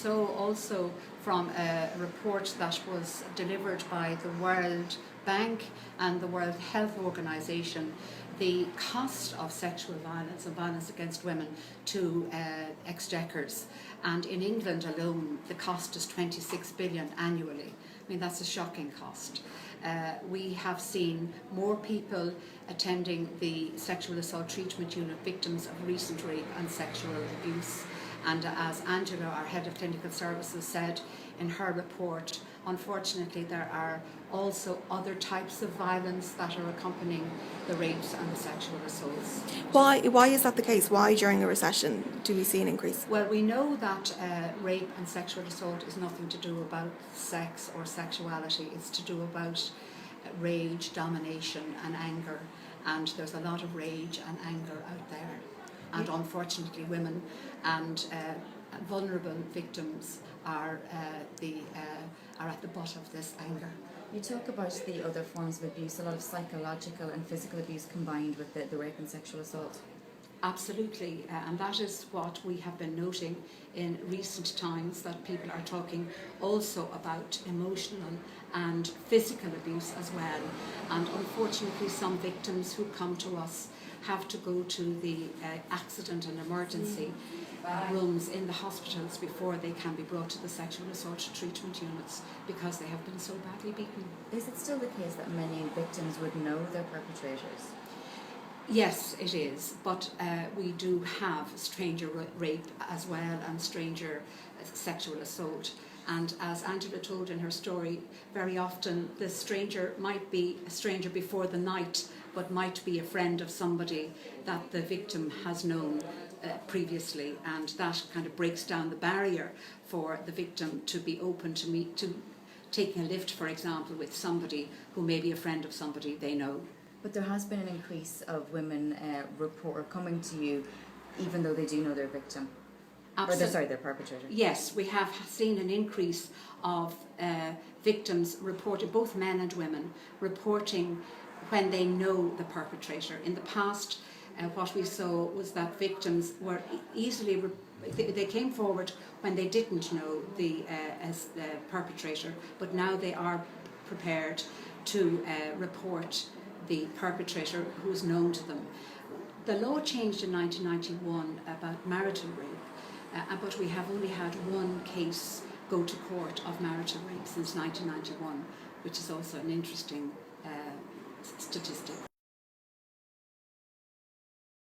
so also from a report that was delivered by the World Bank and the World Health Organization, the cost of sexual violence and violence against women to exchequers. And in England alone, the cost is 26 billion annually. I mean, that's a shocking cost. We have seen more people attending the sexual assault treatment unit, victims of recent rape and sexual abuse. And as Angela, our head of clinical services, said in her report, unfortunately there are also other types of violence that are accompanying the rapes and the sexual assaults. Why is that the case? Why during a recession do we see an increase? Well, we know that rape and sexual assault is nothing to do about sex or sexuality. It's to do about rage, domination and anger. And there's a lot of rage and anger out there. And unfortunately women and vulnerable victims are at the butt of this anger. You talk about the other forms of abuse, a lot of psychological and physical abuse combined with the rape and sexual assault. Absolutely, and that is what we have been noting in recent times, that people are talking also about emotional and physical abuse as well. And unfortunately some victims who come to us have to go to the accident and emergency rooms in the hospitals before they can be brought to the sexual assault treatment units because they have been so badly beaten. Is it still the case that many victims would know their perpetrators? Yes, it is, but we do have stranger rape as well and stranger sexual assault. And as Angela told in her story, very often the stranger might be a stranger before the night, but might be a friend of somebody that the victim has known previously, and that kind of breaks down the barrier for the victim to be open to taking a lift, for example, with somebody who may be a friend of somebody they know. But there has been an increase of women coming to you even though they do know their victim. Their perpetrator. Yes, we have seen an increase of victims reported, both men and women, reporting when they know the perpetrator. In the past, what we saw was that victims were easily, they came forward when they didn't know as the perpetrator, but now they are prepared to report the perpetrator who is known to them. The law changed in 1991 about marital rape, but we have only had one case go to court of marital rape since 1991, which is also an interesting statistic.